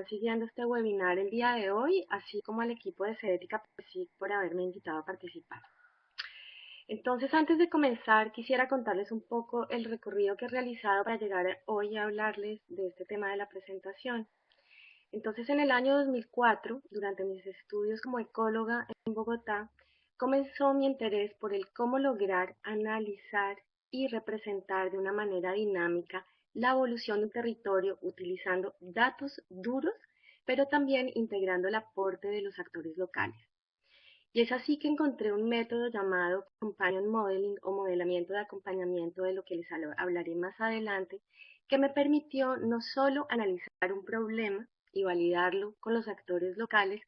siguiendo este webinar el día de hoy, así como al equipo de Cedética PSIC por haberme invitado a participar. Entonces, antes de comenzar, quisiera contarles un poco el recorrido que he realizado para llegar hoy a hablarles de este tema de la presentación. Entonces, en el año 2004, durante mis estudios como ecóloga en Bogotá, comenzó mi interés por el cómo lograr analizar y representar de una manera dinámica la evolución de un territorio utilizando datos duros, pero también integrando el aporte de los actores locales. Y es así que encontré un método llamado Companion Modeling o modelamiento de acompañamiento, de lo que les hablaré más adelante, que me permitió no solo analizar un problema y validarlo con los actores locales,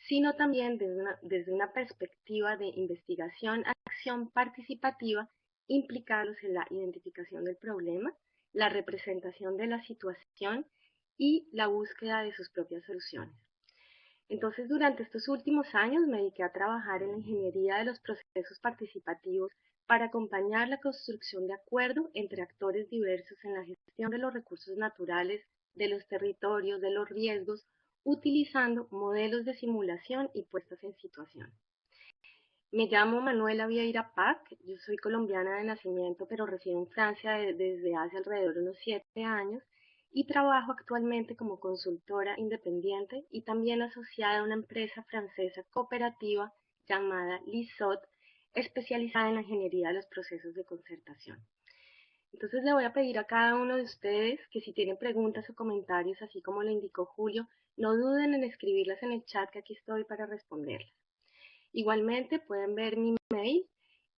sino también desde una perspectiva de investigación, acción participativa, implicarlos en la identificación del problema, la representación de la situación y la búsqueda de sus propias soluciones. Entonces, durante estos últimos años me dediqué a trabajar en la ingeniería de los procesos participativos para acompañar la construcción de acuerdo entre actores diversos en la gestión de los recursos naturales, de los territorios, de los riesgos, utilizando modelos de simulación y puestas en situación. Me llamo Manuela Vieira Pac, yo soy colombiana de nacimiento, pero resido en Francia desde hace alrededor de unos 7 años y trabajo actualmente como consultora independiente y también asociada a una empresa francesa cooperativa llamada LISOT, especializada en la ingeniería de los procesos de concertación. Entonces le voy a pedir a cada uno de ustedes que si tienen preguntas o comentarios, así como lo indicó Julio, no duden en escribirlas en el chat, que aquí estoy para responderlas. Igualmente pueden ver mi mail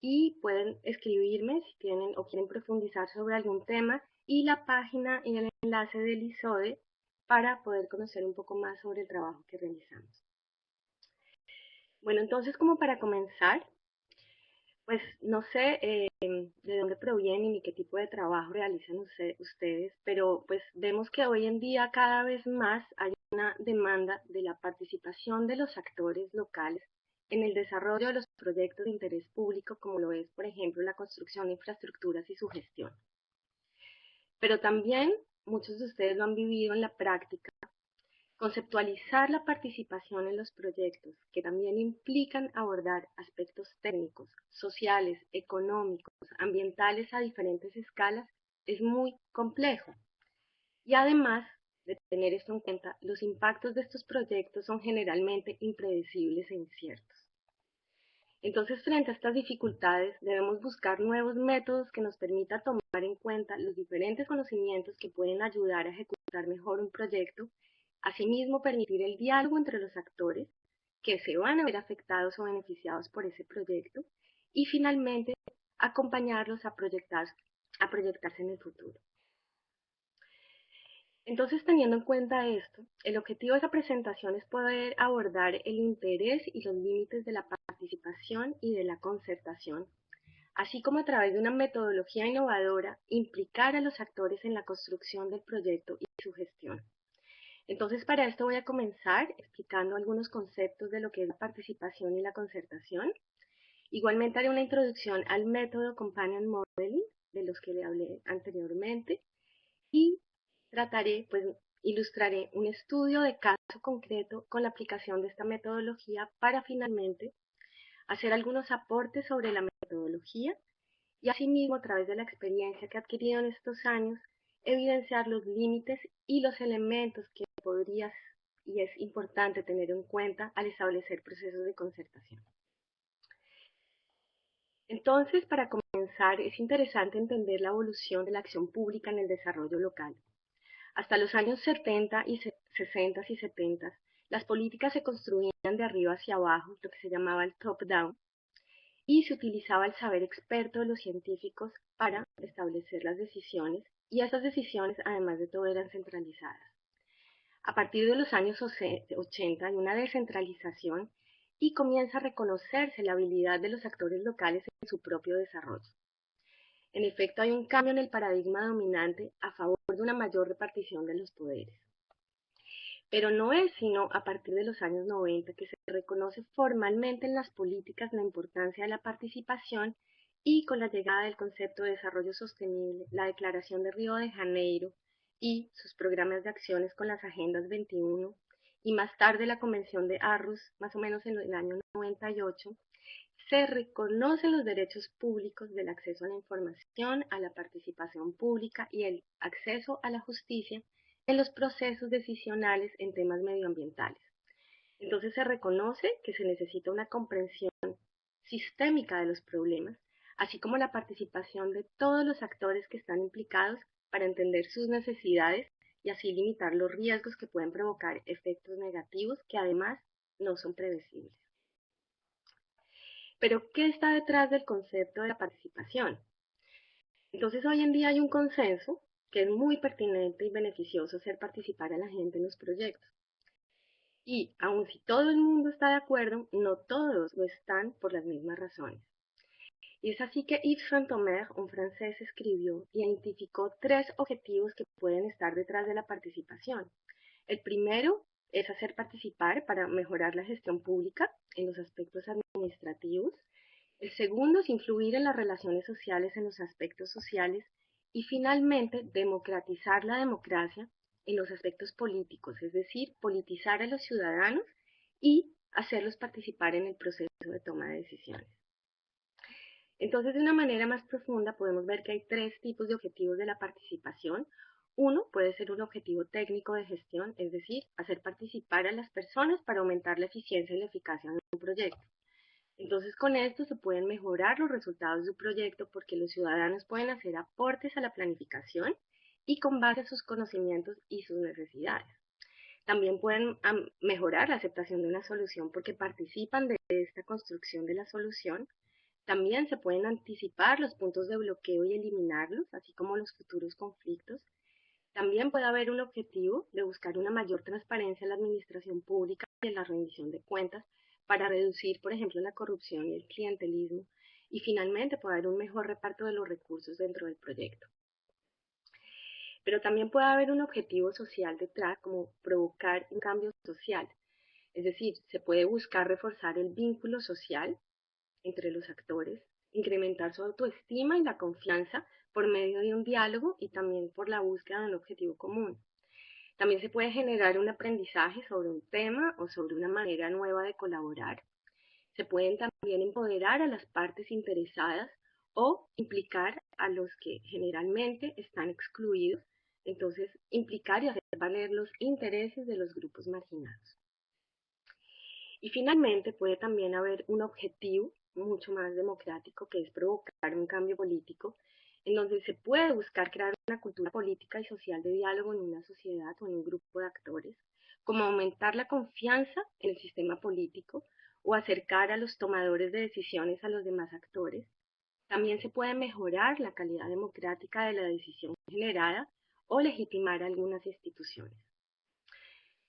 y pueden escribirme si tienen o quieren profundizar sobre algún tema, y la página y el enlace del ISODE para poder conocer un poco más sobre el trabajo que realizamos. Bueno, entonces, como para comenzar, pues no sé de dónde provienen ni qué tipo de trabajo realizan ustedes, pero pues vemos que hoy en día cada vez más hay una demanda de la participación de los actores locales en el desarrollo de los proyectos de interés público, como lo es, por ejemplo, la construcción de infraestructuras y su gestión. Pero también muchos de ustedes lo han vivido en la práctica. Conceptualizar la participación en los proyectos, que también implican abordar aspectos técnicos, sociales, económicos, ambientales a diferentes escalas, es muy complejo. Y además de tener esto en cuenta, los impactos de estos proyectos son generalmente impredecibles e inciertos. Entonces, frente a estas dificultades, debemos buscar nuevos métodos que nos permitan tomar en cuenta los diferentes conocimientos que pueden ayudar a ejecutar mejor un proyecto. Asimismo, permitir el diálogo entre los actores que se van a ver afectados o beneficiados por ese proyecto, y finalmente acompañarlos a proyectarse en el futuro. Entonces, teniendo en cuenta esto, el objetivo de esta presentación es poder abordar el interés y los límites de la participación y de la concertación, así como a través de una metodología innovadora, implicar a los actores en la construcción del proyecto y su gestión. Entonces, para esto voy a comenzar explicando algunos conceptos de lo que es la participación y la concertación. Igualmente haré una introducción al método Companion Modeling, de los que le hablé anteriormente, y ilustraré un estudio de caso concreto con la aplicación de esta metodología para finalmente hacer algunos aportes sobre la metodología y asimismo, a través de la experiencia que he adquirido en estos años, evidenciar los límites y los elementos que podrías y es importante tener en cuenta al establecer procesos de concertación. Entonces, para comenzar, es interesante entender la evolución de la acción pública en el desarrollo local. Hasta los años 70 y 60 y 70, las políticas se construían de arriba hacia abajo, lo que se llamaba el top-down, y se utilizaba el saber experto de los científicos para establecer las decisiones, y esas decisiones, además de todo, eran centralizadas. A partir de los años 80 hay una descentralización y comienza a reconocerse la habilidad de los actores locales en su propio desarrollo. En efecto, hay un cambio en el paradigma dominante a favor de una mayor repartición de los poderes. Pero no es sino a partir de los años 90 que se reconoce formalmente en las políticas la importancia de la participación, y con la llegada del concepto de desarrollo sostenible, la Declaración de Río de Janeiro, y sus programas de acciones con las Agendas 21 y más tarde la Convención de Aarhus, más o menos en el año 98, se reconocen los derechos públicos del acceso a la información, a la participación pública y el acceso a la justicia en los procesos decisionales en temas medioambientales. Entonces se reconoce que se necesita una comprensión sistémica de los problemas, así como la participación de todos los actores que están implicados para entender sus necesidades y así limitar los riesgos que pueden provocar efectos negativos que además no son predecibles. Pero, ¿qué está detrás del concepto de la participación? Entonces, hoy en día hay un consenso que es muy pertinente y beneficioso hacer participar a la gente en los proyectos. Y, aun si todo el mundo está de acuerdo, no todos lo están por las mismas razones. Y es así que Yves Saint-Omer, un francés, escribió y identificó tres objetivos que pueden estar detrás de la participación. El primero es hacer participar para mejorar la gestión pública en los aspectos administrativos. El segundo es influir en las relaciones sociales en los aspectos sociales. Y finalmente, democratizar la democracia en los aspectos políticos, es decir, politizar a los ciudadanos y hacerlos participar en el proceso de toma de decisiones. Entonces, de una manera más profunda, podemos ver que hay tres tipos de objetivos de la participación. Uno puede ser un objetivo técnico de gestión, es decir, hacer participar a las personas para aumentar la eficiencia y la eficacia de un proyecto. Entonces, con esto se pueden mejorar los resultados de un proyecto porque los ciudadanos pueden hacer aportes a la planificación y con base a sus conocimientos y sus necesidades. También pueden mejorar la aceptación de una solución porque participan de esta construcción de la solución. También se pueden anticipar los puntos de bloqueo y eliminarlos, así como los futuros conflictos. También puede haber un objetivo de buscar una mayor transparencia en la administración pública y en la rendición de cuentas para reducir, por ejemplo, la corrupción y el clientelismo. Y finalmente puede haber un mejor reparto de los recursos dentro del proyecto. Pero también puede haber un objetivo social detrás, como provocar un cambio social. Es decir, se puede buscar reforzar el vínculo social entre los actores, incrementar su autoestima y la confianza por medio de un diálogo y también por la búsqueda de un objetivo común. También se puede generar un aprendizaje sobre un tema o sobre una manera nueva de colaborar. Se pueden también empoderar a las partes interesadas o implicar a los que generalmente están excluidos, entonces implicar y hacer valer los intereses de los grupos marginados. Y finalmente puede también haber un objetivo mucho más democrático que es provocar un cambio político en donde se puede buscar crear una cultura política y social de diálogo en una sociedad o en un grupo de actores, como aumentar la confianza en el sistema político o acercar a los tomadores de decisiones a los demás actores. También se puede mejorar la calidad democrática de la decisión generada o legitimar algunas instituciones.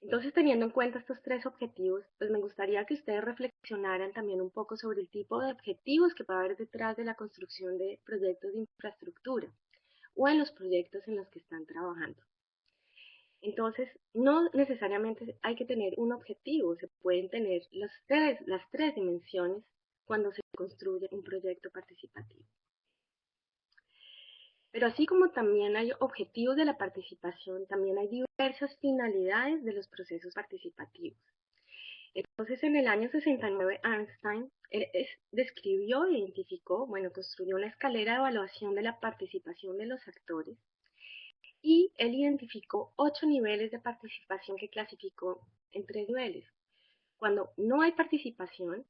Entonces, teniendo en cuenta estos tres objetivos, pues me gustaría que ustedes reflexionaran también un poco sobre el tipo de objetivos que puede haber detrás de la construcción de proyectos de infraestructura o en los proyectos en los que están trabajando. Entonces, no necesariamente hay que tener un objetivo, se pueden tener las tres dimensiones cuando se construye un proyecto participativo. Pero así como también hay objetivos de la participación, también hay diversas finalidades de los procesos participativos. Entonces, en el año 69, Einstein describió e identificó, bueno, construyó una escalera de evaluación de la participación de los actores y él identificó 8 niveles de participación que clasificó en 3 niveles. Cuando no hay participación,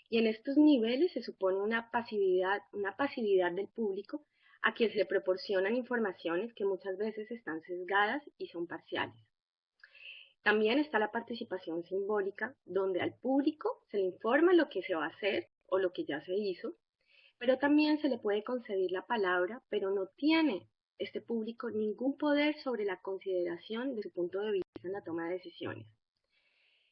y en estos niveles se supone una pasividad del público a quien se proporcionan informaciones que muchas veces están sesgadas y son parciales. También está la participación simbólica, donde al público se le informa lo que se va a hacer o lo que ya se hizo, pero también se le puede conceder la palabra, pero no tiene este público ningún poder sobre la consideración de su punto de vista en la toma de decisiones.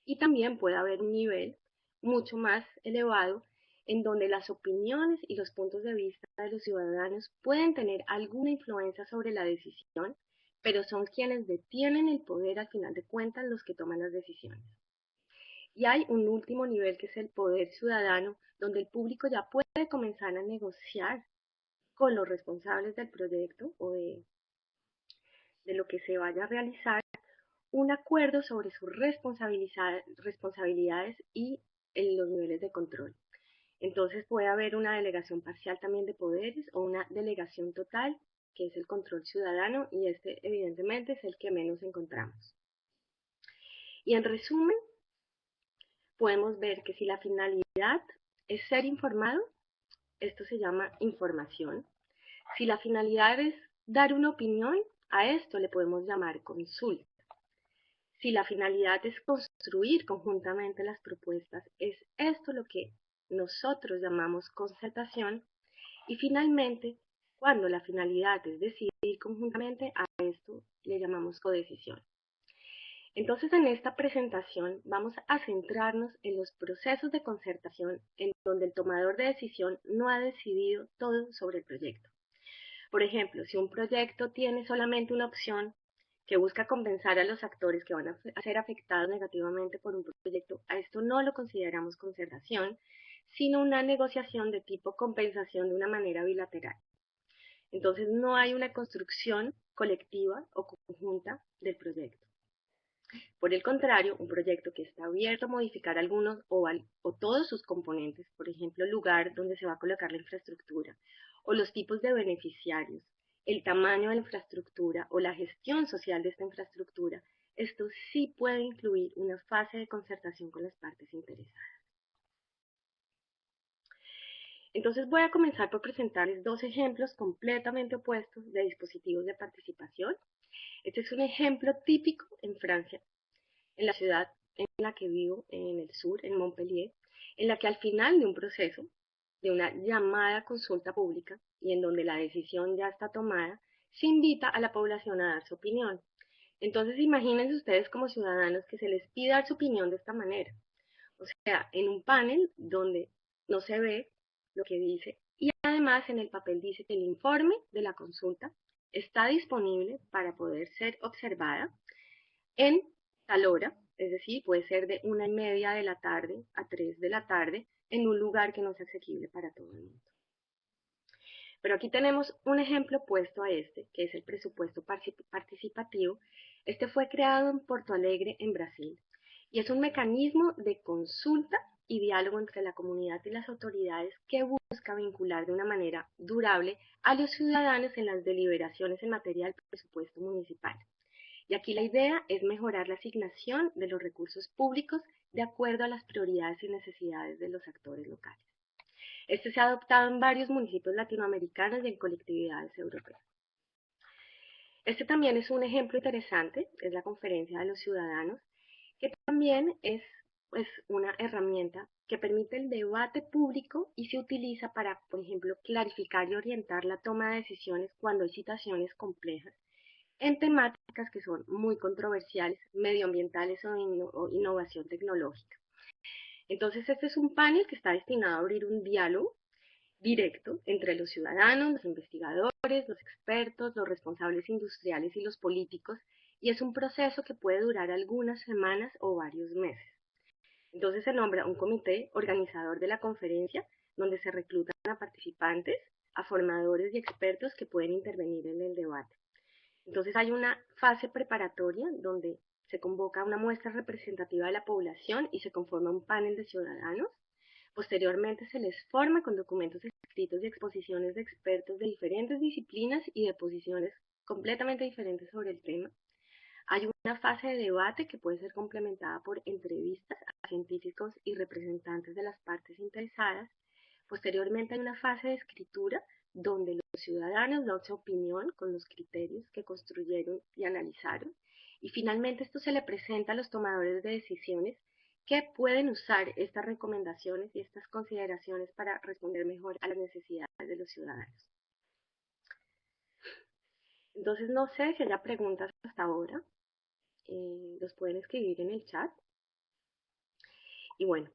Y también puede haber un nivel mucho más elevado en donde las opiniones y los puntos de vista de los ciudadanos pueden tener alguna influencia sobre la decisión, pero son quienes detienen el poder al final de cuentas los que toman las decisiones. Y hay un último nivel que es el poder ciudadano, donde el público ya puede comenzar a negociar con los responsables del proyecto o de lo que se vaya a realizar un acuerdo sobre sus responsabilidades y los niveles de control. Entonces puede haber una delegación parcial también de poderes o una delegación total, que es el control ciudadano, y este evidentemente es el que menos encontramos. Y en resumen, podemos ver que si la finalidad es ser informado, esto se llama información. Si la finalidad es dar una opinión, a esto le podemos llamar consulta. Si la finalidad es construir conjuntamente las propuestas, es esto lo que nosotros llamamos concertación. Y finalmente, cuando la finalidad es decidir conjuntamente, a esto le llamamos codecisión. Entonces, en esta presentación vamos a centrarnos en los procesos de concertación en donde el tomador de decisión no ha decidido todo sobre el proyecto. Por ejemplo, si un proyecto tiene solamente una opción que busca compensar a los actores que van a ser afectados negativamente por un proyecto, a esto no lo consideramos concertación, sino una negociación de tipo compensación de una manera bilateral. Entonces no hay una construcción colectiva o conjunta del proyecto. Por el contrario, un proyecto que está abierto a modificar algunos o todos sus componentes, por ejemplo, el lugar donde se va a colocar la infraestructura, o los tipos de beneficiarios, el tamaño de la infraestructura o la gestión social de esta infraestructura, esto sí puede incluir una fase de concertación con las partes interesadas. Entonces voy a comenzar por presentarles dos ejemplos completamente opuestos de dispositivos de participación. Este es un ejemplo típico en Francia, en la ciudad en la que vivo, en el sur, en Montpellier, en la que al final de un proceso, de una llamada consulta pública y en donde la decisión ya está tomada, se invita a la población a dar su opinión. Entonces imagínense ustedes como ciudadanos que se les pida dar su opinión de esta manera. O sea, en un panel donde no se ve lo que dice y además en el papel dice que el informe de la consulta está disponible para poder ser observada en tal hora, es decir, puede ser de 1:30 de la tarde a 3 de la tarde en un lugar que no sea asequible para todo el mundo. Pero aquí tenemos un ejemplo opuesto a este, que es el presupuesto participativo. Este fue creado en Porto Alegre, en Brasil, y es un mecanismo de consulta y diálogo entre la comunidad y las autoridades que busca vincular de una manera durable a los ciudadanos en las deliberaciones en materia del presupuesto municipal. Y aquí la idea es mejorar la asignación de los recursos públicos de acuerdo a las prioridades y necesidades de los actores locales. Este se ha adoptado en varios municipios latinoamericanos y en colectividades europeas. Este también es un ejemplo interesante, es la Conferencia de los Ciudadanos, que también es una herramienta que permite el debate público y se utiliza para, por ejemplo, clarificar y orientar la toma de decisiones cuando hay situaciones complejas en temáticas que son muy controversiales, medioambientales o innovación tecnológica. Entonces, este es un panel que está destinado a abrir un diálogo directo entre los ciudadanos, los investigadores, los expertos, los responsables industriales y los políticos, y es un proceso que puede durar algunas semanas o varios meses. Entonces se nombra un comité organizador de la conferencia, donde se reclutan a participantes, a formadores y expertos que pueden intervenir en el debate. Entonces hay una fase preparatoria donde se convoca una muestra representativa de la población y se conforma un panel de ciudadanos. Posteriormente se les forma con documentos escritos y exposiciones de expertos de diferentes disciplinas y de posiciones completamente diferentes sobre el tema. Hay una fase de debate que puede ser complementada por entrevistas a científicos y representantes de las partes interesadas. Posteriormente hay una fase de escritura donde los ciudadanos dan su opinión con los criterios que construyeron y analizaron. Y finalmente esto se le presenta a los tomadores de decisiones que pueden usar estas recomendaciones y estas consideraciones para responder mejor a las necesidades de los ciudadanos. Entonces no sé si haya preguntas hasta ahora. Los pueden escribir en el chat. Y bueno,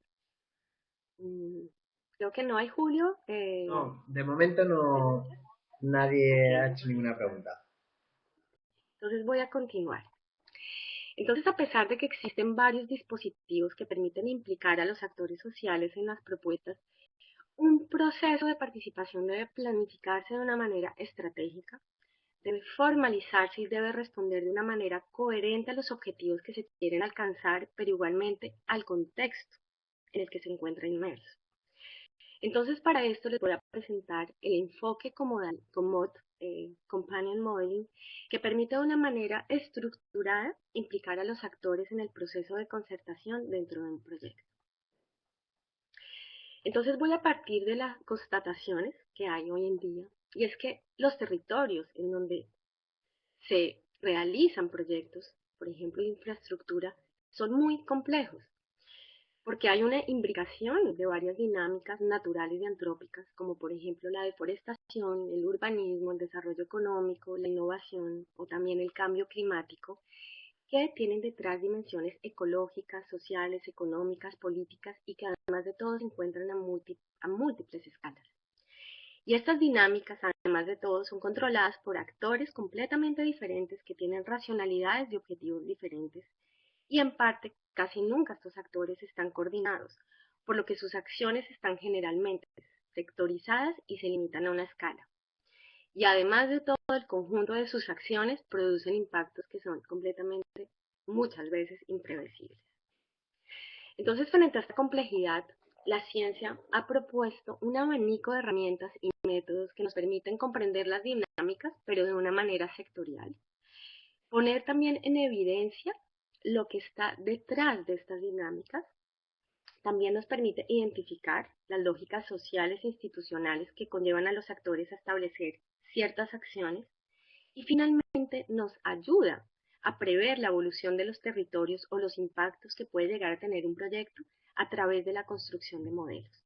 creo que no hay, Julio. No, de momento no, ¿Preguntas? Ok, nadie ha hecho ninguna pregunta. entonces voy a continuar. Entonces, a pesar de que existen varios dispositivos que permiten implicar a los actores sociales en las propuestas, un proceso de participación debe planificarse de una manera estratégica, debe formalizarse y debe responder de una manera coherente a los objetivos que se quieren alcanzar, pero igualmente al contexto en el que se encuentra inmerso. Entonces, para esto les voy a presentar el enfoque COMMOD, Companion Modeling, que permite de una manera estructurada implicar a los actores en el proceso de concertación dentro de un proyecto. Entonces voy a partir de las constataciones que hay hoy en día, y es que los territorios en donde se realizan proyectos, por ejemplo, de infraestructura, son muy complejos, porque hay una imbricación de varias dinámicas naturales y antrópicas, como por ejemplo la deforestación, el urbanismo, el desarrollo económico, la innovación o también el cambio climático, que tienen detrás dimensiones ecológicas, sociales, económicas, políticas y que además de todo se encuentran a múltiples escalas. Y estas dinámicas, además de todo, son controladas por actores completamente diferentes que tienen racionalidades y objetivos diferentes, y en parte casi nunca estos actores están coordinados, por lo que sus acciones están generalmente sectorizadas y se limitan a una escala. Y además de todo, el conjunto de sus acciones producen impactos que son completamente, muchas veces, imprevisibles. Entonces, frente a esta complejidad, la ciencia ha propuesto un abanico de herramientas y métodos que nos permiten comprender las dinámicas, pero de una manera sectorial. Poner también en evidencia lo que está detrás de estas dinámicas. También nos permite identificar las lógicas sociales e institucionales que conllevan a los actores a establecer ciertas acciones. Y finalmente nos ayuda a prever la evolución de los territorios o los impactos que puede llegar a tener un proyecto a través de la construcción de modelos.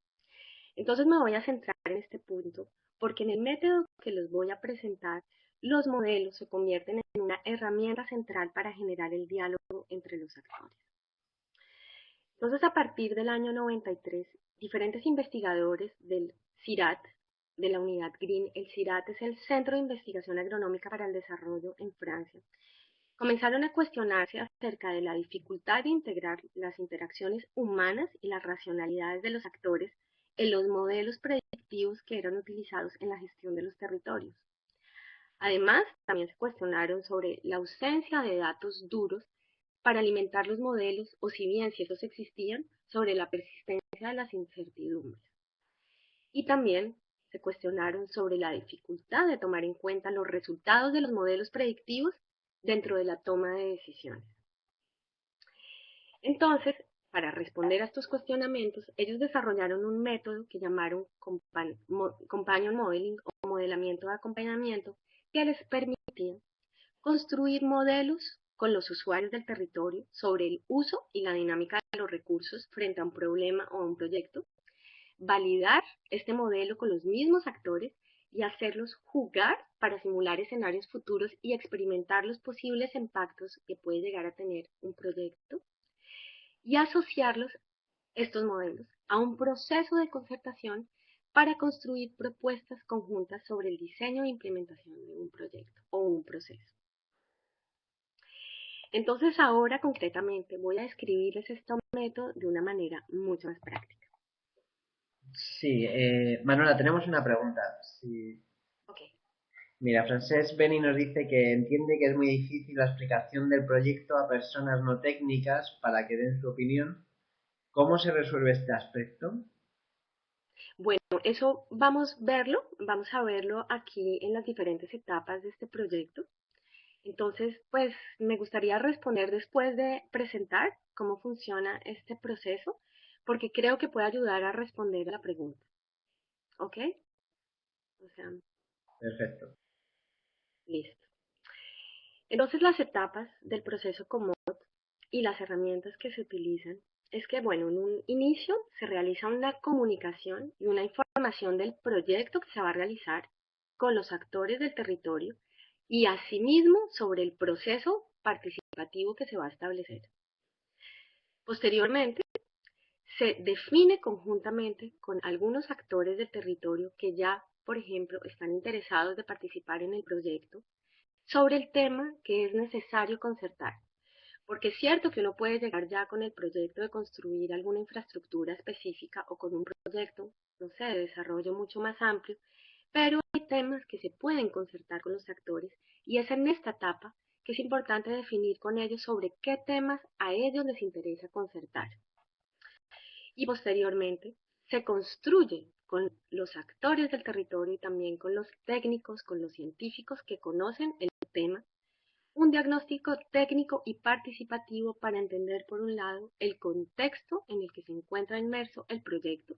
Entonces me voy a centrar en este punto porque en el método que les voy a presentar, los modelos se convierten en una herramienta central para generar el diálogo entre los actores. Entonces, a partir del año 93, diferentes investigadores del CIRAD, de la unidad GREEN, el CIRAD es el Centro de Investigación Agronómica para el Desarrollo en Francia, comenzaron a cuestionarse acerca de la dificultad de integrar las interacciones humanas y las racionalidades de los actores en los modelos predictivos que eran utilizados en la gestión de los territorios. Además, también se cuestionaron sobre la ausencia de datos duros para alimentar los modelos, o si bien si esos existían, sobre la persistencia de las incertidumbres. Y también se cuestionaron sobre la dificultad de tomar en cuenta los resultados de los modelos predictivos dentro de la toma de decisiones. Entonces, para responder a estos cuestionamientos, ellos desarrollaron un método que llamaron Companion Modeling o modelamiento de acompañamiento, que les permitía construir modelos con los usuarios del territorio sobre el uso y la dinámica de los recursos frente a un problema o a un proyecto, validar este modelo con los mismos actores y hacerlos jugar para simular escenarios futuros y experimentar los posibles impactos que puede llegar a tener un proyecto, y asociarlos, estos modelos, a un proceso de concertación para construir propuestas conjuntas sobre el diseño e implementación de un proyecto o un proceso. Entonces ahora concretamente voy a describirles este método de una manera mucho más práctica. Sí, Manuela, tenemos una pregunta. Sí. Okay. Mira, Francesc Beni nos dice que entiende que es muy difícil la explicación del proyecto a personas no técnicas para que den su opinión. ¿Cómo se resuelve este aspecto? Bueno, eso vamos a verlo aquí en las diferentes etapas de este proyecto. Entonces, pues me gustaría responder después de presentar cómo funciona este proceso, porque creo que puede ayudar a responder a la pregunta. ¿Ok? O sea, Perfecto. listo. Entonces, las etapas del proceso COMMOD y las herramientas que se utilizan es que, bueno, en un inicio se realiza una comunicación y una información del proyecto que se va a realizar con los actores del territorio y asimismo sobre el proceso participativo que se va a establecer. Posteriormente, se define conjuntamente con algunos actores del territorio que ya, por ejemplo, están interesados de participar en el proyecto sobre el tema que es necesario concertar. Porque es cierto que uno puede llegar ya con el proyecto de construir alguna infraestructura específica o con un proyecto, no sé, de desarrollo mucho más amplio, pero hay temas que se pueden concertar con los actores y es en esta etapa que es importante definir con ellos sobre qué temas a ellos les interesa concertar. Y posteriormente se construye con los actores del territorio y también con los técnicos, con los científicos que conocen el tema, un diagnóstico técnico y participativo para entender, por un lado, el contexto en el que se encuentra inmerso el proyecto,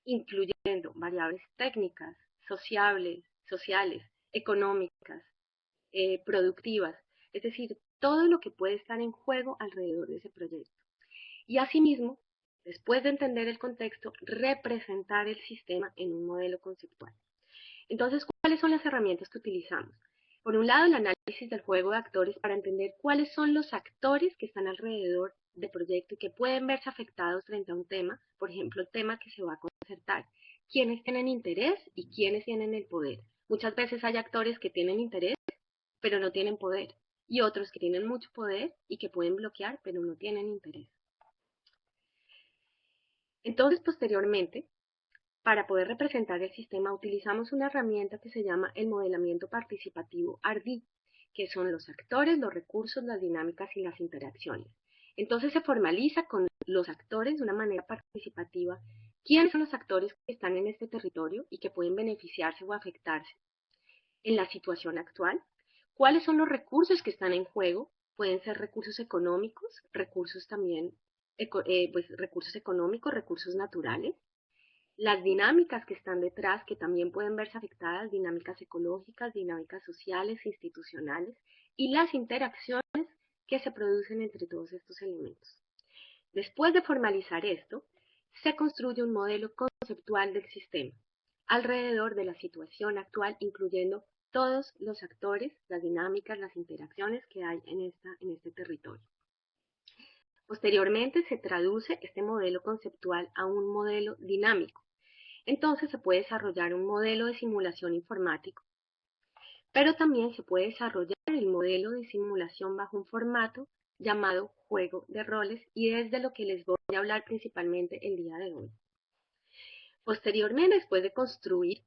incluyendo variables técnicas, sociales, económicas, productivas, es decir, todo lo que puede estar en juego alrededor de ese proyecto. Y asimismo, después de entender el contexto, representar el sistema en un modelo conceptual. Entonces, ¿cuáles son las herramientas que utilizamos? Por un lado, el análisis del juego de actores para entender cuáles son los actores que están alrededor del proyecto y que pueden verse afectados frente a un tema, por ejemplo, el tema que se va a concertar. ¿Quiénes tienen interés y quiénes tienen el poder? Muchas veces hay actores que tienen interés, pero no tienen poder, y otros que tienen mucho poder y que pueden bloquear, pero no tienen interés. Entonces, posteriormente, para poder representar el sistema, utilizamos una herramienta que se llama el modelamiento participativo ARDI, que son los actores, los recursos, las dinámicas y las interacciones. Entonces se formaliza con los actores de una manera participativa quiénes son los actores que están en este territorio y que pueden beneficiarse o afectarse en la situación actual, cuáles son los recursos que están en juego, pueden ser recursos económicos, recursos también, recursos económicos, recursos naturales, las dinámicas que están detrás, que también pueden verse afectadas, dinámicas ecológicas, dinámicas sociales, institucionales, y las interacciones que se producen entre todos estos elementos. Después de formalizar esto, se construye un modelo conceptual del sistema, alrededor de la situación actual, incluyendo todos los actores, las dinámicas, las interacciones que hay en este territorio. Posteriormente se traduce este modelo conceptual a un modelo dinámico. Entonces se puede desarrollar un modelo de simulación informático, pero también se puede desarrollar el modelo de simulación bajo un formato llamado juego de roles y es de lo que les voy a hablar principalmente el día de hoy. Posteriormente, después de construir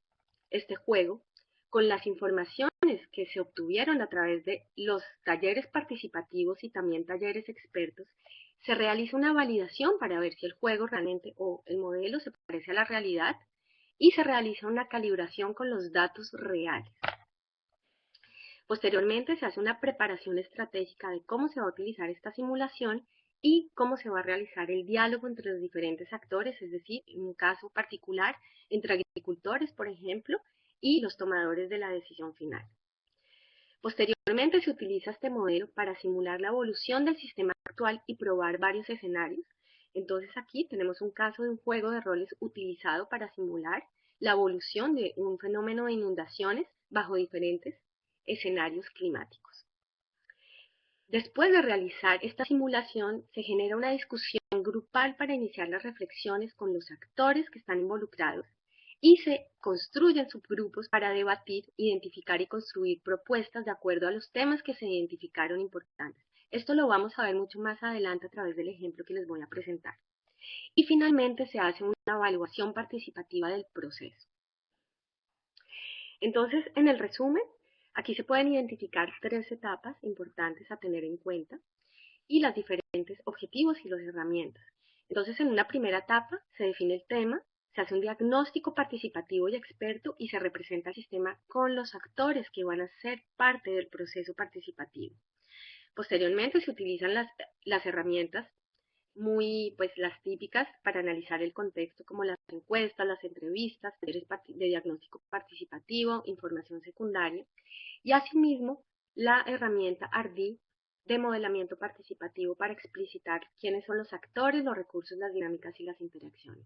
este juego, con las informaciones que se obtuvieron a través de los talleres participativos y también talleres expertos, se realiza una validación para ver si el juego realmente o el modelo se parece a la realidad y se realiza una calibración con los datos reales. Posteriormente se hace una preparación estratégica de cómo se va a utilizar esta simulación y cómo se va a realizar el diálogo entre los diferentes actores, es decir, en un caso particular, entre agricultores, por ejemplo, y los tomadores de la decisión final. Posteriormente se utiliza este modelo para simular la evolución del sistema actual y probar varios escenarios. Entonces aquí tenemos un caso de un juego de roles utilizado para simular la evolución de un fenómeno de inundaciones bajo diferentes escenarios climáticos. Después de realizar esta simulación, se genera una discusión grupal para iniciar las reflexiones con los actores que están involucrados y se construyen subgrupos para debatir, identificar y construir propuestas de acuerdo a los temas que se identificaron importantes. Esto lo vamos a ver mucho más adelante a través del ejemplo que les voy a presentar. Y finalmente se hace una evaluación participativa del proceso. Entonces, en el resumen, aquí se pueden identificar 3 etapas importantes a tener en cuenta y los diferentes objetivos y las herramientas. Entonces, en una primera etapa se define el tema, se hace un diagnóstico participativo y experto y se representa el sistema con los actores que van a ser parte del proceso participativo. Posteriormente se utilizan las herramientas pues las típicas para analizar el contexto, como las encuestas, las entrevistas, talleres de diagnóstico participativo, información secundaria, y asimismo la herramienta ARDI de modelamiento participativo para explicitar quiénes son los actores, los recursos, las dinámicas y las interacciones.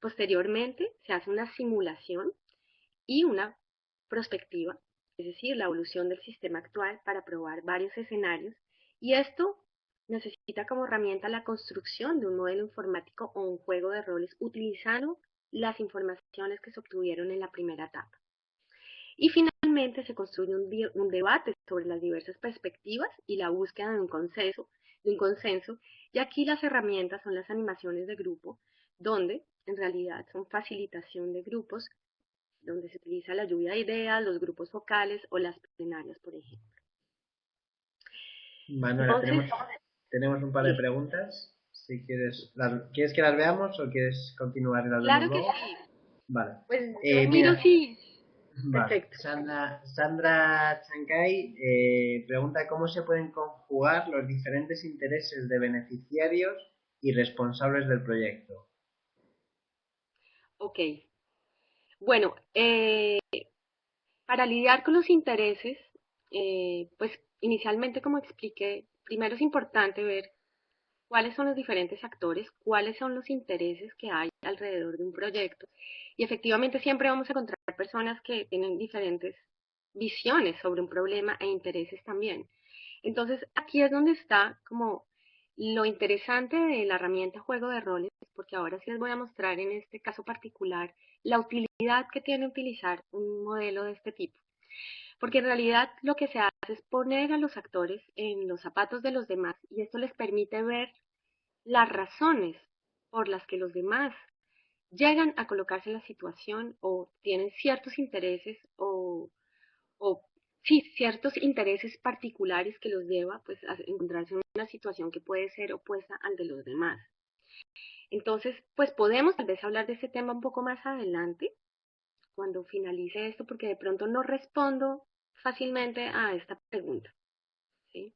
Posteriormente se hace una simulación y una prospectiva, es decir, la evolución del sistema actual para probar varios escenarios, y esto necesita como herramienta la construcción de un modelo informático o un juego de roles utilizando las informaciones que se obtuvieron en la primera etapa. Y finalmente se construye un debate sobre las diversas perspectivas y la búsqueda de un consenso, y aquí las herramientas son las animaciones de grupo, donde en realidad son facilitación de grupos donde se utiliza la lluvia de ideas, los grupos focales o las plenarias, por ejemplo. Manuela, Entonces, tenemos un par de sí, preguntas. Si quieres, ¿quieres que las veamos o quieres continuar y las vemos claro que luego? sí. Vale. Pues yo miro Mira, si... vale. Perfecto. Sandra Chancay pregunta cómo se pueden conjugar los diferentes intereses de beneficiarios y responsables del proyecto. Ok. Bueno, para lidiar con los intereses, pues inicialmente, como expliqué, primero es importante ver cuáles son los diferentes actores, cuáles son los intereses que hay alrededor de un proyecto. Y efectivamente siempre vamos a encontrar personas que tienen diferentes visiones sobre un problema e intereses también. Entonces aquí es donde está como lo interesante de la herramienta juego de roles, porque ahora sí les voy a mostrar en este caso particular la utilidad que tiene utilizar un modelo de este tipo. Porque en realidad lo que se hace es poner a los actores en los zapatos de los demás y esto les permite ver las razones por las que los demás llegan a colocarse en la situación o tienen ciertos intereses o sí, ciertos intereses particulares que los lleva pues, a encontrarse en una situación que puede ser opuesta al de los demás. Entonces, pues podemos tal vez hablar de este tema un poco más adelante, cuando finalice esto, porque de pronto no respondo fácilmente a esta pregunta, ¿sí?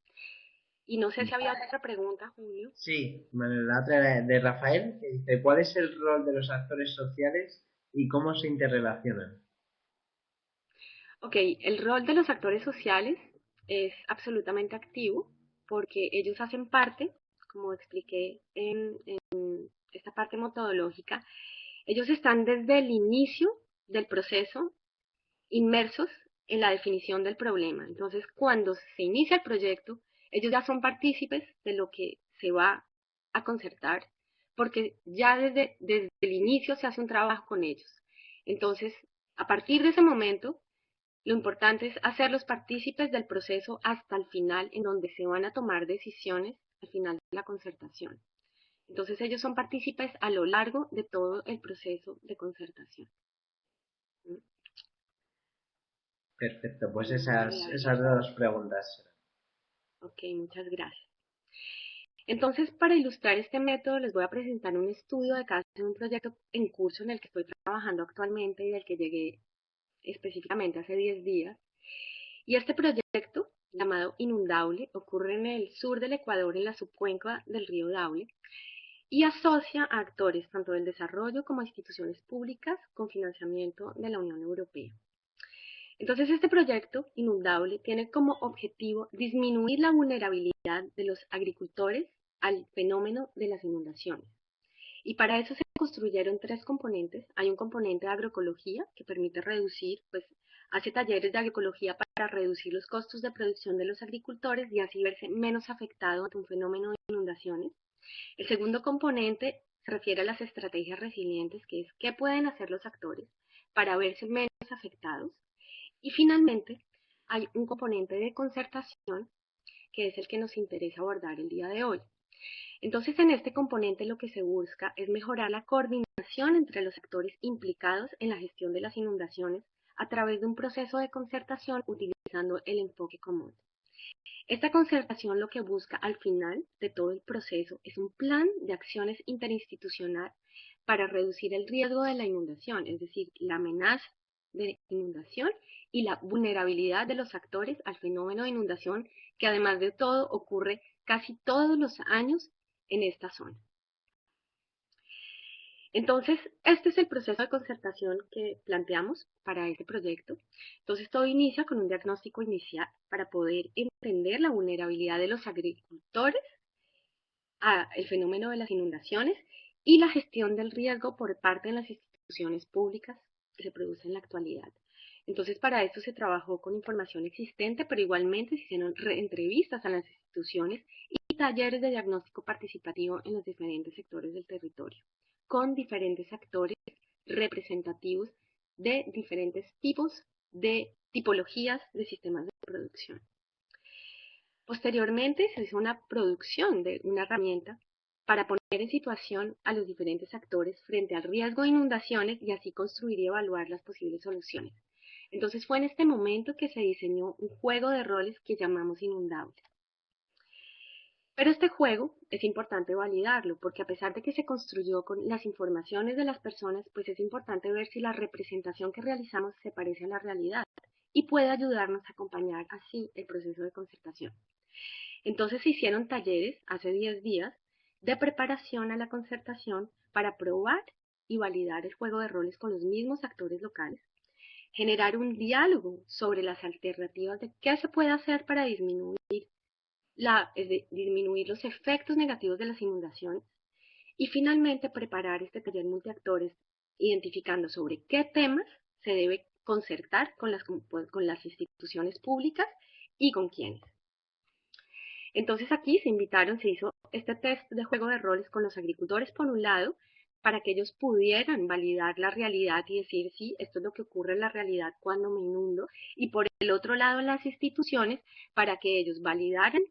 Y no sé si había otra pregunta, Julio. Sí, Manuel, la otra era de Rafael, que dice, ¿cuál es el rol de los actores sociales y cómo se interrelacionan? Ok, el rol de los actores sociales es absolutamente activo porque ellos hacen parte, como expliqué en esta parte metodológica, ellos están desde el inicio del proceso inmersos en la definición del problema. Entonces, cuando se inicia el proyecto, ellos ya son partícipes de lo que se va a concertar, porque ya desde el inicio se hace un trabajo con ellos. Entonces, a partir de ese momento, lo importante es hacerlos partícipes del proceso hasta el final, en donde se van a tomar decisiones al final de la concertación. Entonces ellos son partícipes a lo largo de todo el proceso de concertación. Perfecto, pues Vale, esas dos preguntas. ok, muchas gracias. Entonces, para ilustrar este método, les voy a presentar un estudio de caso de un proyecto en curso en el que estoy trabajando actualmente y del que llegué específicamente hace 10 días. Y este proyecto, llamado Inundable, ocurre en el sur del Ecuador, en la subcuenca del río Daule, y asocia a actores tanto del desarrollo como a instituciones públicas con financiamiento de la Unión Europea. Entonces, este proyecto Inundable tiene como objetivo disminuir la vulnerabilidad de los agricultores al fenómeno de las inundaciones. Y para eso se construyeron tres componentes. Hay un componente de agroecología que permite reducir, pues hace talleres de agroecología para reducir los costos de producción de los agricultores y así verse menos afectado ante un fenómeno de inundaciones. El segundo componente se refiere a las estrategias resilientes, que es qué pueden hacer los actores para verse menos afectados. Y finalmente, hay un componente de concertación, que es el que nos interesa abordar el día de hoy. Entonces, en este componente lo que se busca es mejorar la coordinación entre los actores implicados en la gestión de las inundaciones a través de un proceso de concertación utilizando el enfoque común. Esta concertación lo que busca al final de todo el proceso es un plan de acciones interinstitucional para reducir el riesgo de la inundación, es decir, la amenaza de inundación y la vulnerabilidad de los actores al fenómeno de inundación que además de todo ocurre casi todos los años en esta zona. Entonces, este es el proceso de concertación que planteamos para este proyecto. Entonces, todo inicia con un diagnóstico inicial para poder entender la vulnerabilidad de los agricultores al fenómeno de las inundaciones y la gestión del riesgo por parte de las instituciones públicas que se producen en la actualidad. Entonces, para esto se trabajó con información existente, pero igualmente se hicieron entrevistas a las instituciones y talleres de diagnóstico participativo en los diferentes sectores del territorio, con diferentes actores representativos de diferentes tipos de tipologías de sistemas de producción. Posteriormente se hizo una producción de una herramienta para poner en situación a los diferentes actores frente al riesgo de inundaciones y así construir y evaluar las posibles soluciones. Entonces fue en este momento que se diseñó un juego de roles que llamamos Inundables. Pero este juego es importante validarlo, porque a pesar de que se construyó con las informaciones de las personas, pues es importante ver si la representación que realizamos se parece a la realidad y puede ayudarnos a acompañar así el proceso de concertación. Entonces se hicieron talleres hace 10 días de preparación a la concertación para probar y validar el juego de roles con los mismos actores locales, generar un diálogo sobre las alternativas de qué se puede hacer para disminuir los efectos negativos de las inundaciones y finalmente preparar este taller multiactores identificando sobre qué temas se debe concertar con las instituciones públicas y con quiénes. Entonces aquí se hizo este test de juego de roles con los agricultores por un lado, para que ellos pudieran validar la realidad y decir, sí, esto es lo que ocurre en la realidad cuando me inundo, y por el otro lado las instituciones, para que ellos validaran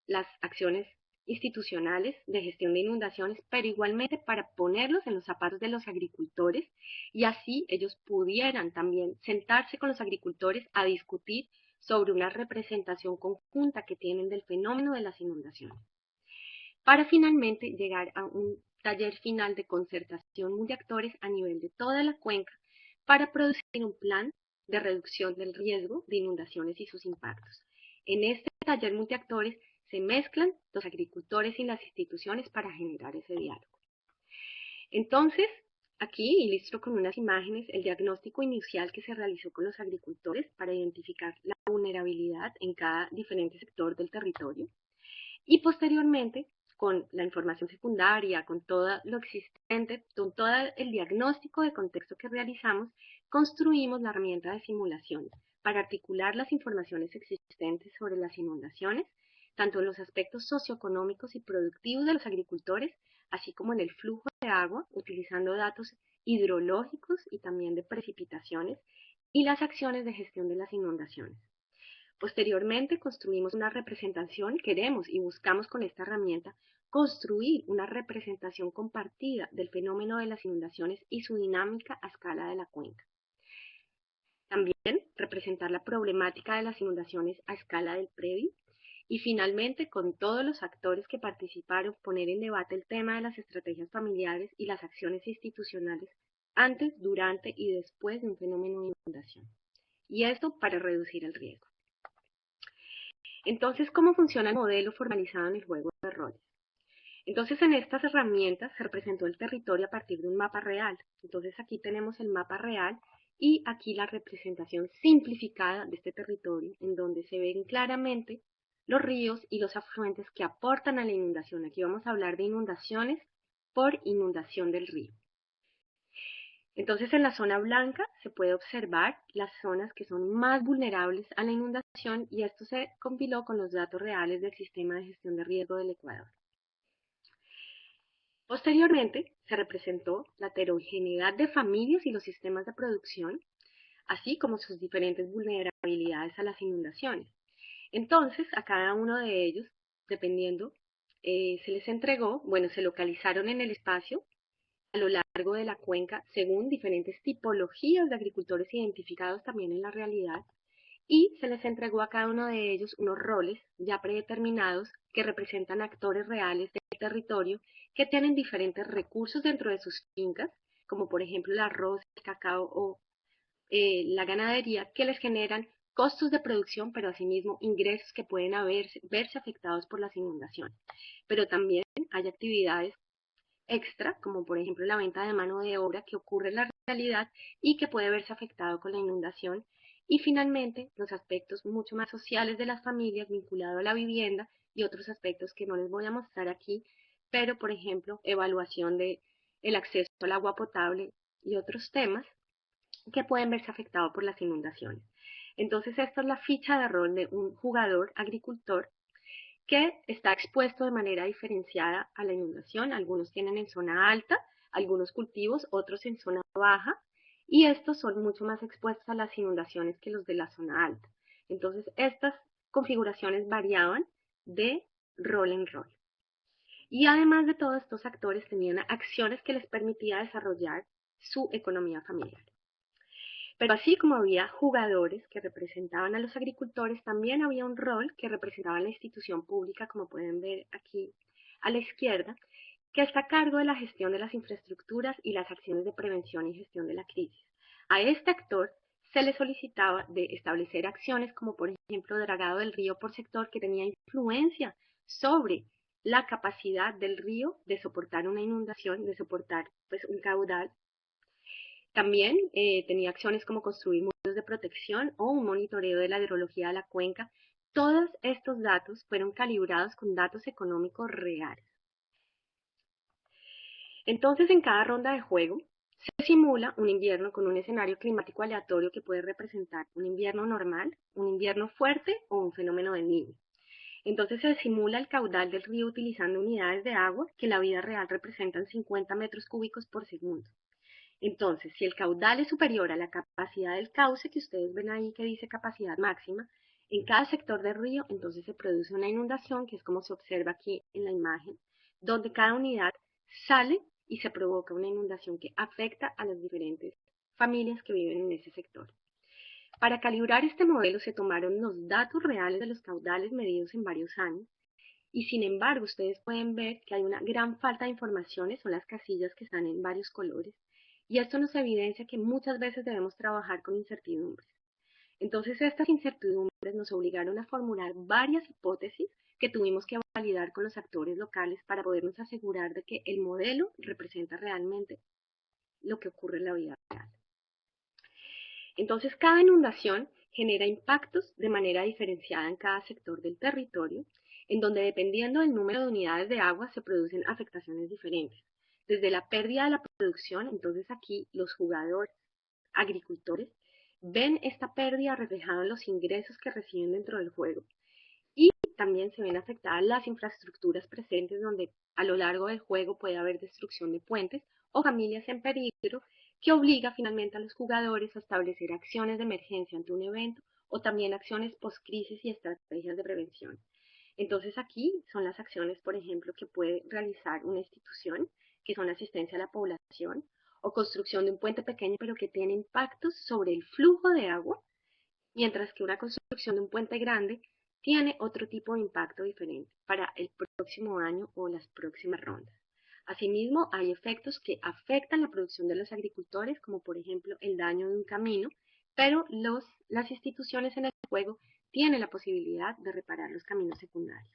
las acciones institucionales de gestión de inundaciones, pero igualmente para ponerlos en los zapatos de los agricultores y así ellos pudieran también sentarse con los agricultores a discutir sobre una representación conjunta que tienen del fenómeno de las inundaciones, para finalmente llegar a un taller final de concertación multiactores a nivel de toda la cuenca para producir un plan de reducción del riesgo de inundaciones y sus impactos. En este taller multiactores se mezclan los agricultores y las instituciones para generar ese diálogo. Entonces, aquí ilustro con unas imágenes el diagnóstico inicial que se realizó con los agricultores para identificar la vulnerabilidad en cada diferente sector del territorio y posteriormente con la información secundaria, con todo lo existente, con todo el diagnóstico de contexto que realizamos, construimos la herramienta de simulación para articular las informaciones existentes sobre las inundaciones, tanto en los aspectos socioeconómicos y productivos de los agricultores, así como en el flujo de agua, utilizando datos hidrológicos y también de precipitaciones, y las acciones de gestión de las inundaciones. Posteriormente construimos una representación, queremos y buscamos con esta herramienta construir una representación compartida del fenómeno de las inundaciones y su dinámica a escala de la cuenca. También representar la problemática de las inundaciones a escala del predio y finalmente con todos los actores que participaron poner en debate el tema de las estrategias familiares y las acciones institucionales antes, durante y después de un fenómeno de inundación. Y esto para reducir el riesgo. Entonces, ¿cómo funciona el modelo formalizado en el juego de roles? Entonces, en estas herramientas se representó el territorio a partir de un mapa real. Entonces, aquí tenemos el mapa real y aquí la representación simplificada de este territorio, en donde se ven claramente los ríos y los afluentes que aportan a la inundación. Aquí vamos a hablar de inundaciones por inundación del río. Entonces, en la zona blanca se puede observar las zonas que son más vulnerables a la inundación y esto se compiló con los datos reales del Sistema de Gestión de Riesgo del Ecuador. Posteriormente, se representó la heterogeneidad de familias y los sistemas de producción, así como sus diferentes vulnerabilidades a las inundaciones. Entonces, a cada uno de ellos, dependiendo, se les entregó, se localizaron en el espacio a lo largo de la cuenca según diferentes tipologías de agricultores identificados también en la realidad y se les entregó a cada uno de ellos unos roles ya predeterminados que representan actores reales del territorio que tienen diferentes recursos dentro de sus fincas, como por ejemplo el arroz, el cacao o la ganadería, que les generan costos de producción, pero asimismo ingresos que pueden verse afectados por las inundaciones. Pero también hay actividades extra, como por ejemplo la venta de mano de obra que ocurre en la realidad y que puede verse afectado con la inundación. Y finalmente, los aspectos mucho más sociales de las familias vinculados a la vivienda y otros aspectos que no les voy a mostrar aquí, pero por ejemplo, evaluación de el acceso al agua potable y otros temas que pueden verse afectados por las inundaciones. Entonces, esta es la ficha de rol de un jugador agricultor que está expuesto de manera diferenciada a la inundación. Algunos tienen en zona alta, algunos cultivos, otros en zona baja, y estos son mucho más expuestos a las inundaciones que los de la zona alta. Entonces, estas configuraciones variaban de rol en rol. Y además de todos estos actores tenían acciones que les permitía desarrollar su economía familiar. Pero así como había jugadores que representaban a los agricultores, también había un rol que representaba la institución pública, como pueden ver aquí a la izquierda, que está a cargo de la gestión de las infraestructuras y las acciones de prevención y gestión de la crisis. A este actor se le solicitaba de establecer acciones como por ejemplo dragado del río por sector que tenía influencia sobre la capacidad del río de soportar una inundación, de soportar pues, un caudal. También tenía acciones como construir muros de protección o un monitoreo de la hidrología de la cuenca. Todos estos datos fueron calibrados con datos económicos reales. Entonces, en cada ronda de juego se simula un invierno con un escenario climático aleatorio que puede representar un invierno normal, un invierno fuerte o un fenómeno de niño. Entonces se simula el caudal del río utilizando unidades de agua que en la vida real representan 50 metros cúbicos por segundo. Entonces, si el caudal es superior a la capacidad del cauce, que ustedes ven ahí que dice capacidad máxima, en cada sector del río, entonces se produce una inundación, que es como se observa aquí en la imagen, donde cada unidad sale y se provoca una inundación que afecta a las diferentes familias que viven en ese sector. Para calibrar este modelo se tomaron los datos reales de los caudales medidos en varios años y sin embargo ustedes pueden ver que hay una gran falta de informaciones, son las casillas que están en varios colores y esto nos evidencia que muchas veces debemos trabajar con incertidumbres. Entonces estas incertidumbres nos obligaron a formular varias hipótesis que tuvimos que validar con los actores locales para podernos asegurar de que el modelo representa realmente lo que ocurre en la vida real. Entonces, cada inundación genera impactos de manera diferenciada en cada sector del territorio, en donde dependiendo del número de unidades de agua se producen afectaciones diferentes. Desde la pérdida de la producción, entonces aquí los jugadores, agricultores, ven esta pérdida reflejada en los ingresos que reciben dentro del juego. Y también se ven afectadas las infraestructuras presentes donde a lo largo del juego puede haber destrucción de puentes o familias en peligro que obliga finalmente a los jugadores a establecer acciones de emergencia ante un evento o también acciones post-crisis y estrategias de prevención. Entonces aquí son las acciones, por ejemplo, que puede realizar una institución, que son asistencia a la población o construcción de un puente pequeño pero que tiene impactos sobre el flujo de agua, mientras que una construcción de un puente grande tiene otro tipo de impacto diferente para el próximo año o las próximas rondas. Asimismo, hay efectos que afectan la producción de los agricultores, como por ejemplo el daño de un camino, pero las instituciones en el juego tienen la posibilidad de reparar los caminos secundarios.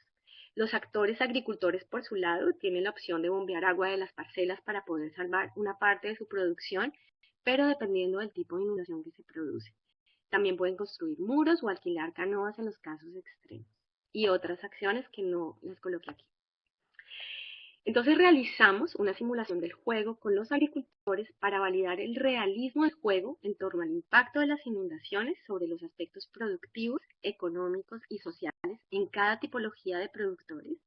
Los actores agricultores, por su lado, tienen la opción de bombear agua de las parcelas para poder salvar una parte de su producción, pero dependiendo del tipo de inundación que se produce. También pueden construir muros o alquilar canoas en los casos extremos y otras acciones que no las coloqué aquí. Entonces realizamos una simulación del juego con los agricultores para validar el realismo del juego en torno al impacto de las inundaciones sobre los aspectos productivos, económicos y sociales en cada tipología de productores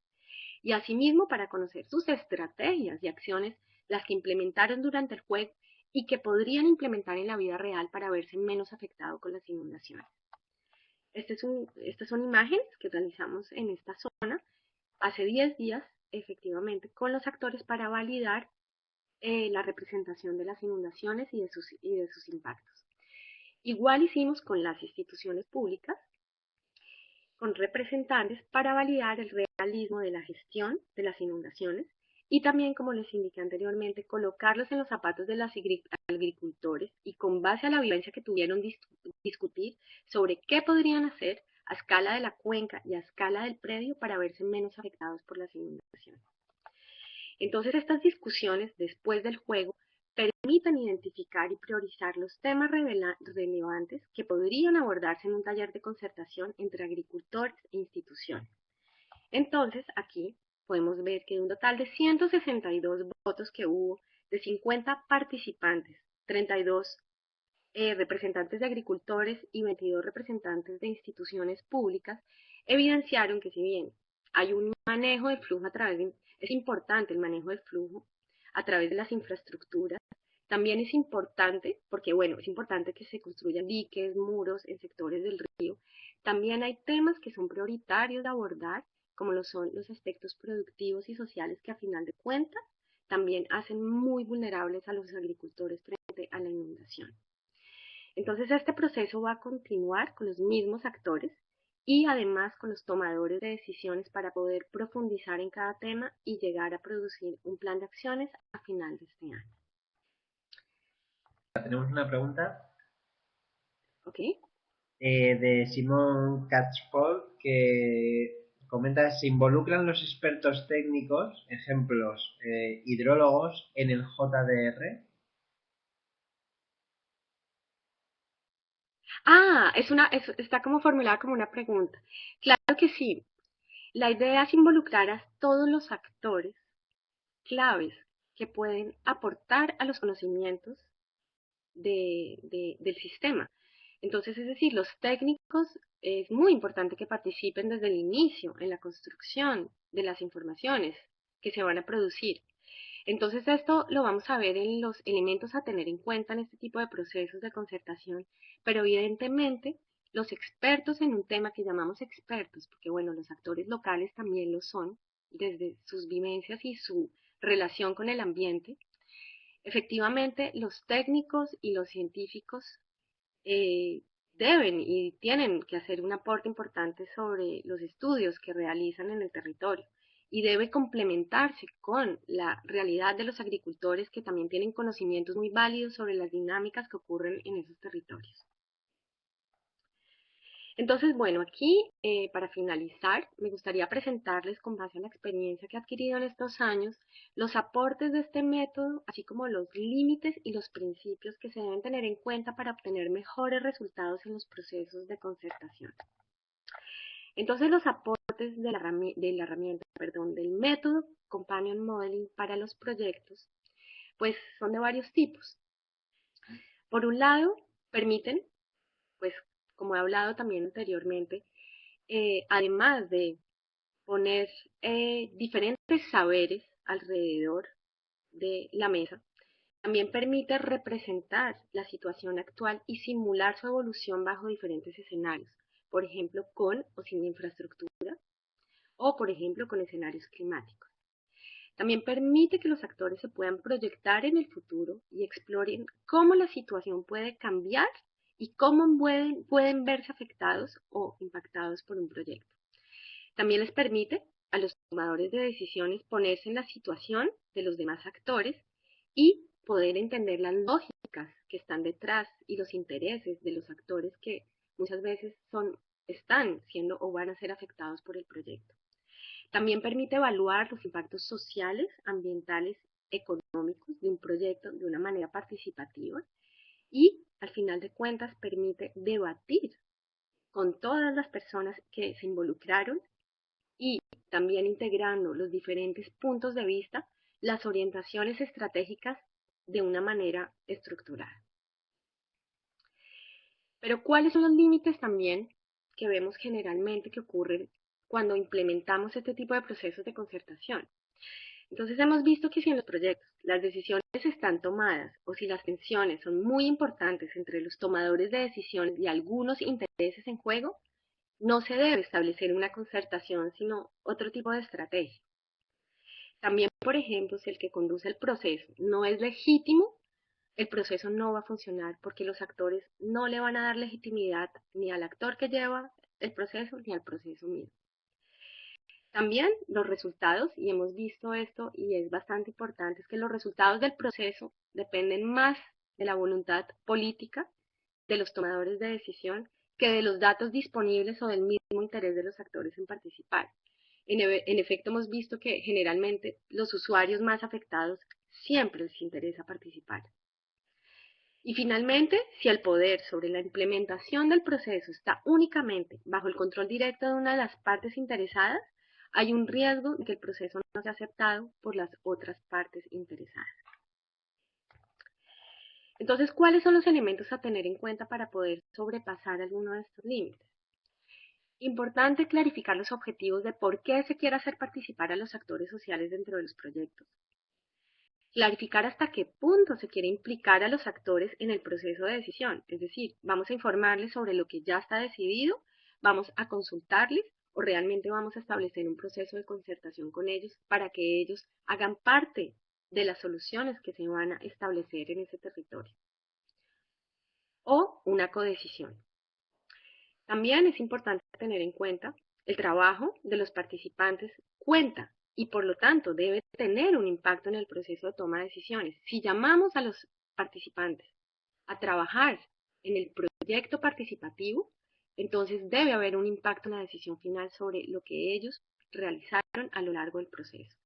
y asimismo para conocer sus estrategias y acciones, las que implementaron durante el juego y que podrían implementar en la vida real para verse menos afectado con las inundaciones. Estas son imágenes que realizamos en esta zona hace 10 días, efectivamente, con los actores para validar la representación de las inundaciones y de sus impactos. Igual hicimos con las instituciones públicas, con representantes para validar el realismo de la gestión de las inundaciones y también, como les indiqué anteriormente, colocarlos en los zapatos de los agricultores y con base a la vivencia que tuvieron discutir sobre qué podrían hacer a escala de la cuenca y a escala del predio para verse menos afectados por las inundaciones. Entonces estas discusiones después del juego permiten identificar y priorizar los temas relevantes que podrían abordarse en un taller de concertación entre agricultores e instituciones. Entonces, aquí podemos ver que de un total de 162 votos que hubo, de 50 participantes, 32 representantes de agricultores y 22 representantes de instituciones públicas, evidenciaron que si bien hay un manejo del flujo es importante el manejo del flujo a través de las infraestructuras, también es importante, porque bueno, es importante que se construyan diques, muros en sectores del río. También hay temas que son prioritarios de abordar, como lo son los aspectos productivos y sociales que a final de cuentas también hacen muy vulnerables a los agricultores frente a la inundación. Entonces este proceso va a continuar con los mismos actores y además con los tomadores de decisiones para poder profundizar en cada tema y llegar a producir un plan de acciones a final de este año. Tenemos una pregunta ¿Ok? de Simón Catchpole que comenta: ¿se involucran los expertos técnicos, ejemplos, hidrólogos, en el JDR? Está como formulada como una pregunta. Claro que sí. La idea es involucrar a todos los actores claves que pueden aportar a los conocimientos del sistema. Entonces, es decir, los técnicos es muy importante que participen desde el inicio en la construcción de las informaciones que se van a producir. Entonces, esto lo vamos a ver en los elementos a tener en cuenta en este tipo de procesos de concertación, pero evidentemente los expertos en un tema que llamamos expertos, porque bueno, los actores locales también lo son, desde sus vivencias y su relación con el ambiente. Efectivamente, los técnicos y los científicos eh, deben y tienen que hacer un aporte importante sobre los estudios que realizan en el territorio y debe complementarse con la realidad de los agricultores que también tienen conocimientos muy válidos sobre las dinámicas que ocurren en esos territorios. Entonces, bueno, aquí para finalizar, me gustaría presentarles con base en la experiencia que he adquirido en estos años, los aportes de este método, así como los límites y los principios que se deben tener en cuenta para obtener mejores resultados en los procesos de concertación. Entonces, los aportes de la herramienta, del método Companion Modeling para los proyectos, pues son de varios tipos. Por un lado, permiten, pues como he hablado también anteriormente, además de poner diferentes saberes alrededor de la mesa, también permite representar la situación actual y simular su evolución bajo diferentes escenarios, por ejemplo, con o sin infraestructura o, por ejemplo, con escenarios climáticos. También permite que los actores se puedan proyectar en el futuro y exploren cómo la situación puede cambiar y cómo pueden verse afectados o impactados por un proyecto. También les permite a los tomadores de decisiones ponerse en la situación de los demás actores y poder entender las lógicas que están detrás y los intereses de los actores que muchas veces están siendo o van a ser afectados por el proyecto. También permite evaluar los impactos sociales, ambientales, económicos de un proyecto de una manera participativa y, al final de cuentas, permite debatir con todas las personas que se involucraron y también integrando los diferentes puntos de vista, las orientaciones estratégicas de una manera estructurada. Pero ¿cuáles son los límites también que vemos generalmente que ocurren cuando implementamos este tipo de procesos de concertación? Entonces hemos visto que si en los proyectos las decisiones están tomadas o si las tensiones son muy importantes entre los tomadores de decisiones y algunos intereses en juego, no se debe establecer una concertación, sino otro tipo de estrategia. También, por ejemplo, si el que conduce el proceso no es legítimo, el proceso no va a funcionar porque los actores no le van a dar legitimidad ni al actor que lleva el proceso ni al proceso mismo. También los resultados, y hemos visto esto y es bastante importante, es que los resultados del proceso dependen más de la voluntad política de los tomadores de decisión que de los datos disponibles o del mismo interés de los actores en participar. En efecto, hemos visto que generalmente los usuarios más afectados siempre les interesa participar. Y finalmente, si el poder sobre la implementación del proceso está únicamente bajo el control directo de una de las partes interesadas, hay un riesgo de que el proceso no sea aceptado por las otras partes interesadas. Entonces, ¿cuáles son los elementos a tener en cuenta para poder sobrepasar alguno de estos límites? Importante clarificar los objetivos de por qué se quiere hacer participar a los actores sociales dentro de los proyectos. Clarificar hasta qué punto se quiere implicar a los actores en el proceso de decisión. Es decir, vamos a informarles sobre lo que ya está decidido, vamos a consultarles o realmente vamos a establecer un proceso de concertación con ellos para que ellos hagan parte de las soluciones que se van a establecer en ese territorio. O una codecisión. También es importante tener en cuenta el trabajo de los participantes cuenta y por lo tanto debe tener un impacto en el proceso de toma de decisiones. Si llamamos a los participantes a trabajar en el proyecto participativo, entonces debe haber un impacto en la decisión final sobre lo que ellos realizaron a lo largo del proceso.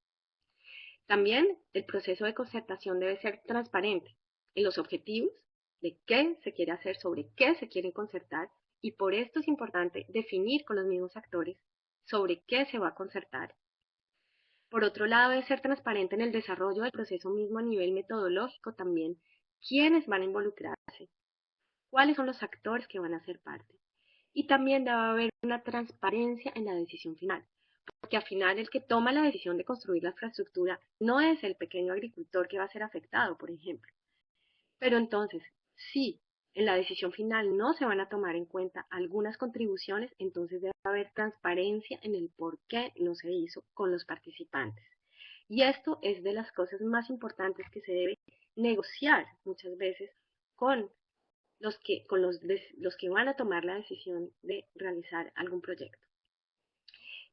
También el proceso de concertación debe ser transparente en los objetivos de qué se quiere hacer, sobre qué se quiere concertar, y por esto es importante definir con los mismos actores sobre qué se va a concertar. Por otro lado, debe ser transparente en el desarrollo del proceso mismo a nivel metodológico también, quiénes van a involucrarse, cuáles son los actores que van a ser parte. Y también debe haber una transparencia en la decisión final, porque al final el que toma la decisión de construir la infraestructura no es el pequeño agricultor que va a ser afectado, por ejemplo. Pero entonces, si en la decisión final no se van a tomar en cuenta algunas contribuciones, entonces debe haber transparencia en el por qué no se hizo con los participantes. Y esto es de las cosas más importantes que se debe negociar muchas veces con los que van a tomar la decisión de realizar algún proyecto.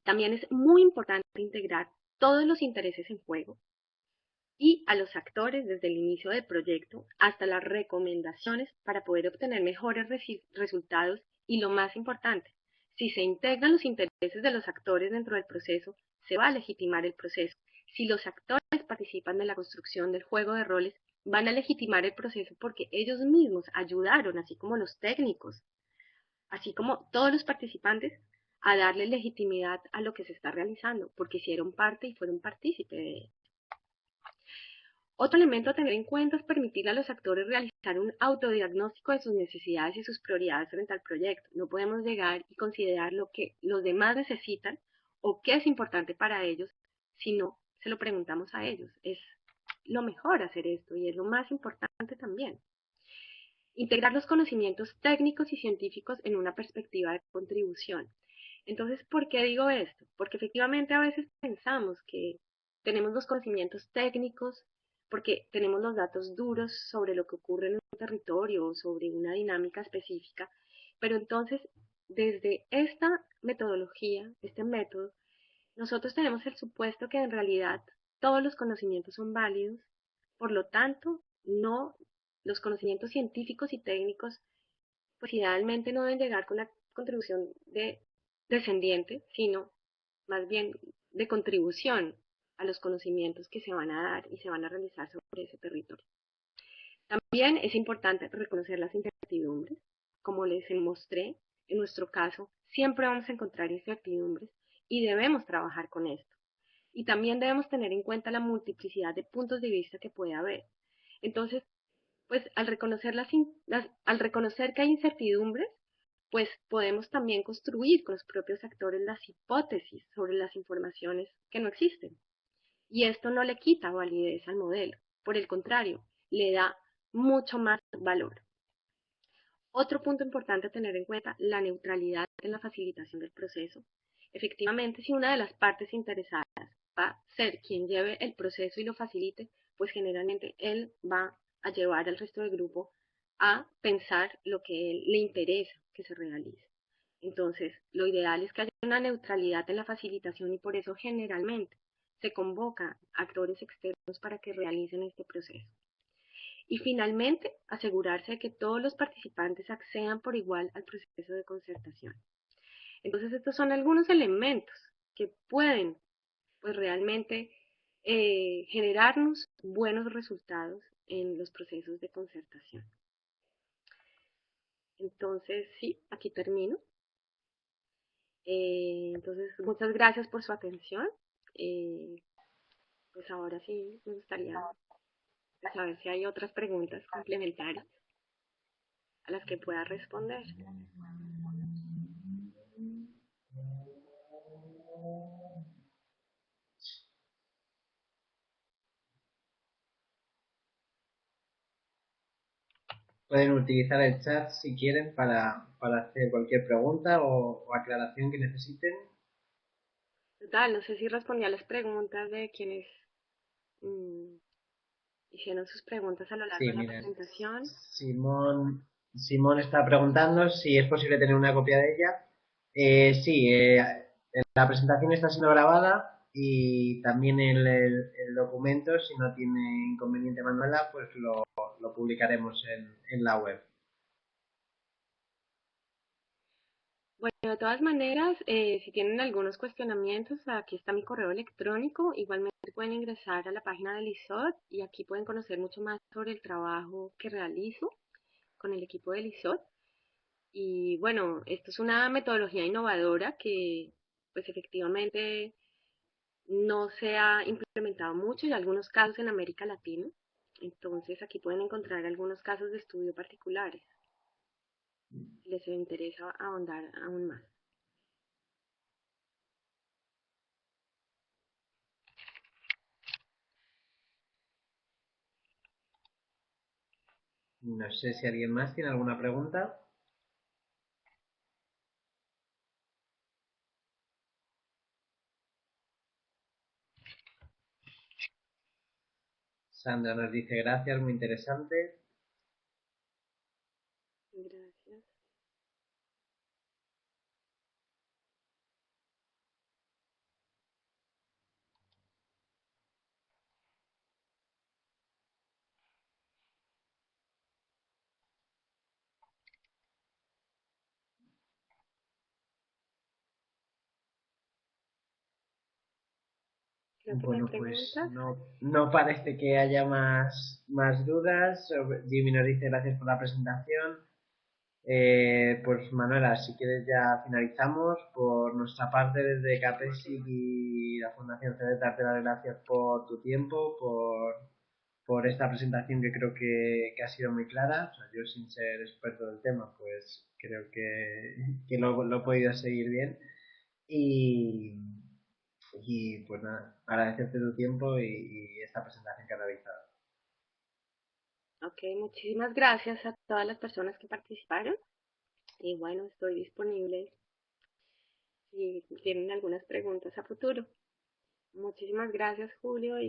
También es muy importante integrar todos los intereses en juego y a los actores desde el inicio del proyecto hasta las recomendaciones para poder obtener mejores resultados y lo más importante, si se integran los intereses de los actores dentro del proceso, se va a legitimar el proceso. Si los actores participan de la construcción del juego de roles, van a legitimar el proceso porque ellos mismos ayudaron, así como los técnicos, así como todos los participantes, a darle legitimidad a lo que se está realizando, porque hicieron parte y fueron partícipes de él. Otro elemento a tener en cuenta es permitirle a los actores realizar un autodiagnóstico de sus necesidades y sus prioridades frente al proyecto. No podemos llegar y considerar lo que los demás necesitan o qué es importante para ellos si no se lo preguntamos a ellos. Es lo mejor hacer esto y es lo más importante también. Integrar los conocimientos técnicos y científicos en una perspectiva de contribución. Entonces, ¿por qué digo esto? Porque efectivamente a veces pensamos que tenemos los conocimientos técnicos porque tenemos los datos duros sobre lo que ocurre en un territorio o sobre una dinámica específica, pero entonces desde esta metodología, este método, nosotros tenemos el supuesto que en realidad todos los conocimientos son válidos, por lo tanto, no, los conocimientos científicos y técnicos, pues idealmente no deben llegar con una contribución descendiente, sino más bien de contribución a los conocimientos que se van a dar y se van a realizar sobre ese territorio. También es importante reconocer las incertidumbres. Como les mostré, en nuestro caso, siempre vamos a encontrar incertidumbres y debemos trabajar con esto. Y también debemos tener en cuenta la multiplicidad de puntos de vista que puede haber. Entonces, pues al reconocer que hay incertidumbres, pues podemos también construir con los propios actores las hipótesis sobre las informaciones que no existen. Y esto no le quita validez al modelo, por el contrario, le da mucho más valor. Otro punto importante a tener en cuenta, la neutralidad en la facilitación del proceso. Efectivamente, si una de las partes interesadas va a ser quien lleve el proceso y lo facilite, pues generalmente él va a llevar al resto del grupo a pensar lo que él le interesa que se realice. Entonces, lo ideal es que haya una neutralidad en la facilitación y por eso generalmente se convoca a actores externos para que realicen este proceso. Y finalmente, asegurarse de que todos los participantes accedan por igual al proceso de concertación. Entonces, estos son algunos elementos que pueden, pues realmente, generarnos buenos resultados en los procesos de concertación. Entonces, sí, aquí termino. Entonces, muchas gracias por su atención. Pues ahora sí, me gustaría saber si hay otras preguntas complementarias a las que pueda responder. Pueden utilizar el chat si quieren para hacer cualquier pregunta o aclaración que necesiten. Total, no sé si respondí a las preguntas de quienes mm, hicieron sus preguntas a lo largo Sí, de la mira, presentación. Simón está preguntando si es posible tener una copia de ella. Sí, la presentación está siendo grabada y también el documento, si no tiene inconveniente Manuela, pues lo publicaremos en la web. Bueno, de todas maneras, si tienen algunos cuestionamientos, aquí está mi correo electrónico. Igualmente pueden ingresar a la página del ISOT y aquí pueden conocer mucho más sobre el trabajo que realizo con el equipo del ISOT. Y bueno, esto es una metodología innovadora que pues efectivamente no se ha implementado mucho en algunos casos en América Latina. Entonces aquí pueden encontrar algunos casos de estudio particulares si les interesa ahondar aún más. No sé si alguien más tiene alguna pregunta. Sandra nos dice gracias, muy interesante. Gracias. Creo que no hay Bueno, pues preguntas. no parece que haya más dudas. Jimmy nos dice gracias por la presentación. Pues Manuela, si quieres ya finalizamos. Por nuestra parte, desde Capesic y la Fundación CD, darte las gracias por tu tiempo, por esta presentación que creo que ha sido muy clara. O sea, yo sin ser experto del tema, pues creo que lo he podido seguir bien. Y, y pues nada, agradecerte tu tiempo y esta presentación que has realizado. Ok, muchísimas gracias a todas las personas que participaron. Y bueno, estoy disponible si tienen algunas preguntas a futuro. Muchísimas gracias, Julio, y